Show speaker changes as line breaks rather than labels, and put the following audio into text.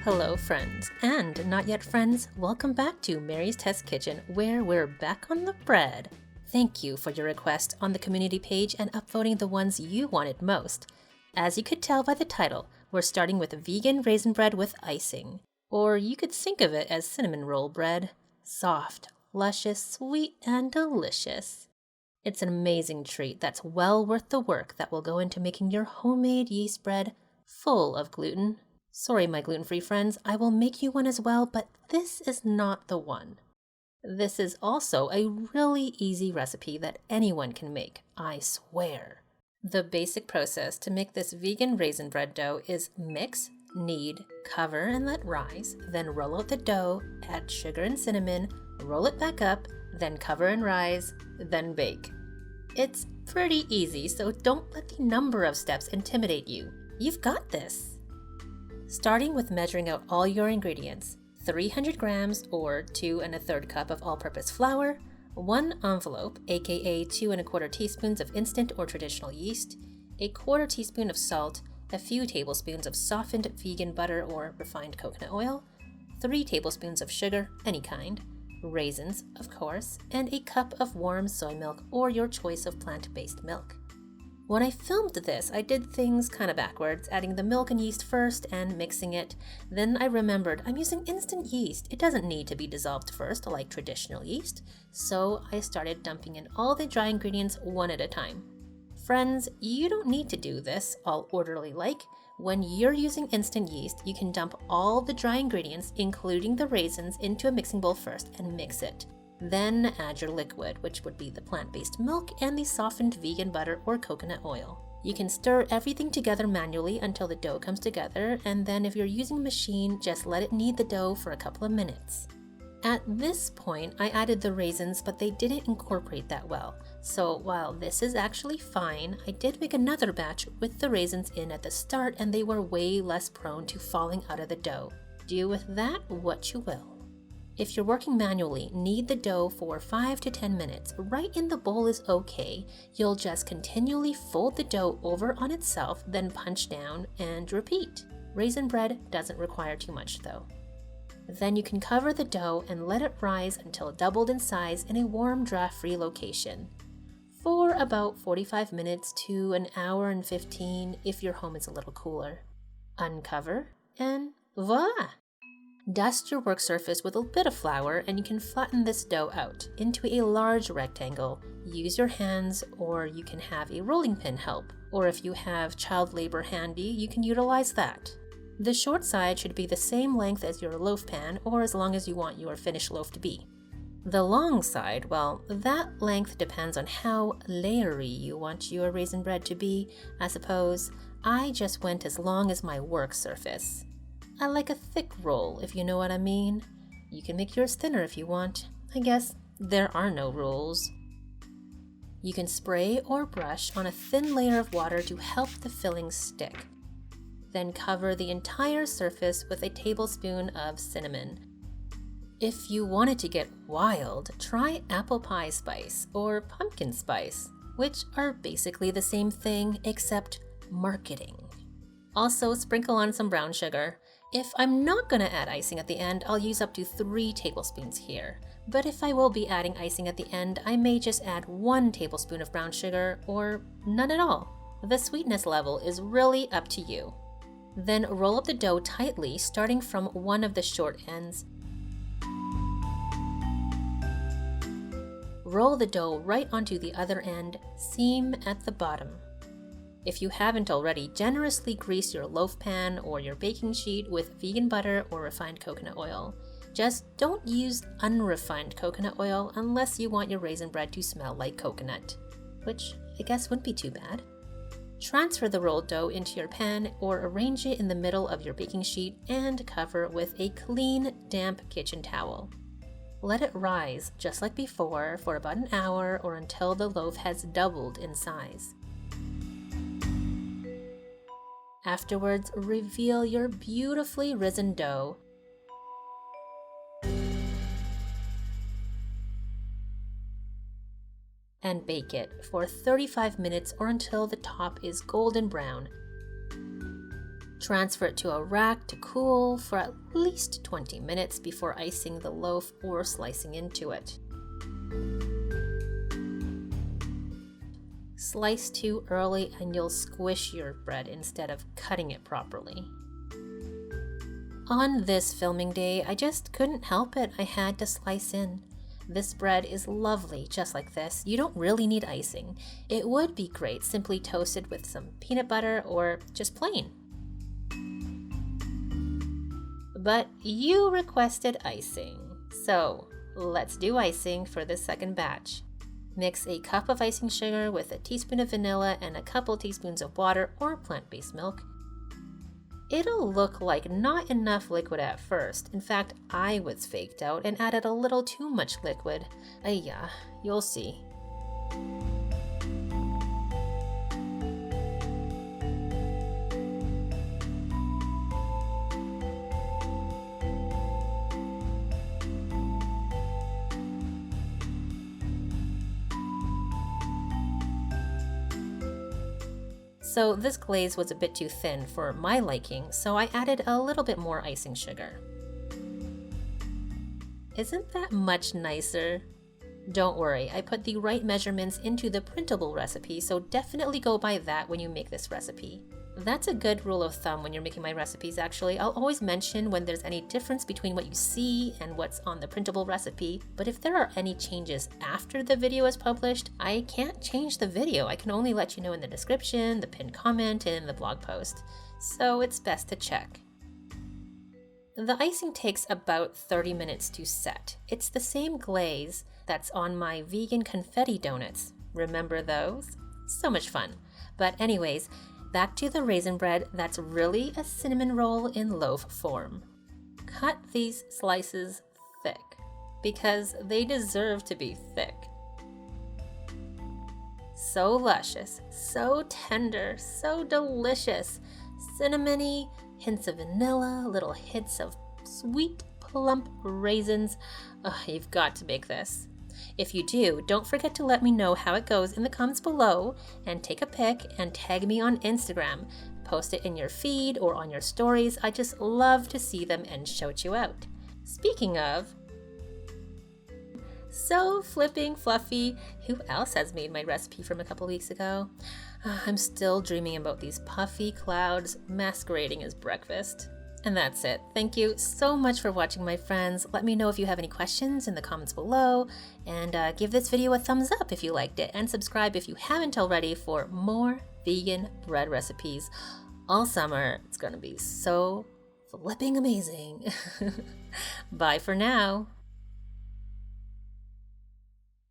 Hello friends, and not yet friends, welcome back to Mary's Test Kitchen, where we're back on the bread. Thank you for your request on the community page and upvoting the ones you wanted most. As you could tell by the title, we're starting with vegan raisin bread with icing. Or you could think of it as cinnamon roll bread. Soft, luscious, sweet, and delicious. It's an amazing treat that's well worth the work that will go into making your homemade yeast bread full of gluten. Sorry, my gluten-free friends, I will make you one as well, but this is not the one. This is also a really easy recipe that anyone can make, I swear. The basic process to make this vegan raisin bread dough is mix, knead, cover and let rise, then roll out the dough, add sugar and cinnamon, roll it back up, then cover and rise, then bake. It's pretty easy, so don't let the number of steps intimidate you. You've got this. Starting with measuring out all your ingredients, 300 grams or 2 1/3 cup of all-purpose flour, 1 envelope, aka 2 1/4 teaspoons of instant or traditional yeast, a 1/4 teaspoon of salt, a few tablespoons of softened vegan butter or refined coconut oil, 3 tablespoons of sugar, any kind, raisins, of course, and a cup of warm soy milk or your choice of plant-based milk. When I filmed this, I did things kind of backwards, adding the milk and yeast first and mixing it. Then I remembered I'm using instant yeast. It doesn't need to be dissolved first like traditional yeast. So I started dumping in all the dry ingredients one at a time. Friends, you don't need to do this all orderly-like. When you're using instant yeast, you can dump all the dry ingredients, including the raisins, into a mixing bowl first and mix it. Then add your liquid, which would be the plant-based milk and the softened vegan butter or coconut oil. You can stir everything together manually until the dough comes together, and then if you're using a machine, just let it knead the dough for a couple of minutes. At this point, I added the raisins, but they didn't incorporate that well. So while this is actually fine, I did make another batch with the raisins in at the start, and they were way less prone to falling out of the dough. Do with that what you will. If you're working manually, knead the dough for 5 to 10 minutes. Right in the bowl is okay. You'll just continually fold the dough over on itself, then punch down and repeat. Raisin bread doesn't require too much though. Then you can cover the dough and let it rise until doubled in size in a warm, draft-free location for about 45 minutes to an hour and 15 if your home is a little cooler. Uncover and voila! Dust your work surface with a bit of flour and you can flatten this dough out into a large rectangle. Use your hands, or you can have a rolling pin help, or if you have child labor handy, you can utilize that. The short side should be the same length as your loaf pan, or as long as you want your finished loaf to be. The long side, well, that length depends on how layery you want your raisin bread to be. I suppose I just went as long as my work surface. I like a thick roll, if you know what I mean. You can make yours thinner if you want. I guess there are no rules. You can spray or brush on a thin layer of water to help the filling stick. Then cover the entire surface with a tablespoon of cinnamon. If you wanted to get wild, try apple pie spice or pumpkin spice, which are basically the same thing except marketing. Also, sprinkle on some brown sugar. If I'm not going to add icing at the end, I'll use up to 3 tablespoons here. But if I will be adding icing at the end, I may just add 1 tablespoon of brown sugar or none at all. The sweetness level is really up to you. Then roll up the dough tightly, starting from one of the short ends. Roll the dough right onto the other end, seam at the bottom. If you haven't already, generously grease your loaf pan or your baking sheet with vegan butter or refined coconut oil. Just don't use unrefined coconut oil unless you want your raisin bread to smell like coconut, which I guess wouldn't be too bad. Transfer the rolled dough into your pan or arrange it in the middle of your baking sheet and cover with a clean, damp kitchen towel. Let it rise, just like before, for about an hour or until the loaf has doubled in size. Afterwards, reveal your beautifully risen dough. And bake it for 35 minutes or until the top is golden brown. Transfer it to a rack to cool for at least 20 minutes before icing the loaf or slicing into it. Slice too early and you'll squish your bread instead of cutting it properly. On this filming day, I just couldn't help it. I had to slice in. This bread is lovely just like this. You don't really need icing. It would be great simply toasted with some peanut butter or just plain. But you requested icing, so let's do icing for the second batch. Mix a cup of icing sugar with a teaspoon of vanilla and a couple teaspoons of water or plant-based milk. It'll look like not enough liquid at first. In fact, I was faked out and added a little too much liquid. Yeah, you'll see. So this glaze was a bit too thin for my liking, so I added a little bit more icing sugar. Isn't that much nicer? Don't worry, I put the right measurements into the printable recipe, so definitely go by that when you make this recipe. That's a good rule of thumb when you're making my recipes actually. I'll always mention when there's any difference between what you see and what's on the printable recipe, but if there are any changes after the video is published, I can't change the video. I can only let you know in the description, the pinned comment, and in the blog post. So it's best to check. The icing takes about 30 minutes to set. It's the same glaze that's on my vegan confetti donuts. Remember those? So much fun. But anyways, back to the raisin bread that's really a cinnamon roll in loaf form. Cut these slices thick because they deserve to be thick. So luscious, so tender, so delicious. Cinnamony, hints of vanilla, little hits of sweet, plump raisins. You've got to make this. If you do, don't forget to let me know how it goes in the comments below and take a pic and tag me on Instagram. Post it in your feed or on your stories. I just love to see them and shout you out. Speaking of, so flipping fluffy, who else has made my recipe from a couple weeks ago? I'm still dreaming about these puffy clouds masquerading as breakfast. And that's it. Thank you so much for watching, my friends. Let me know if you have any questions in the comments below, and give this video a thumbs up if you liked it, and subscribe if you haven't already for more vegan bread recipes all summer. It's gonna be so flipping amazing. Bye for now.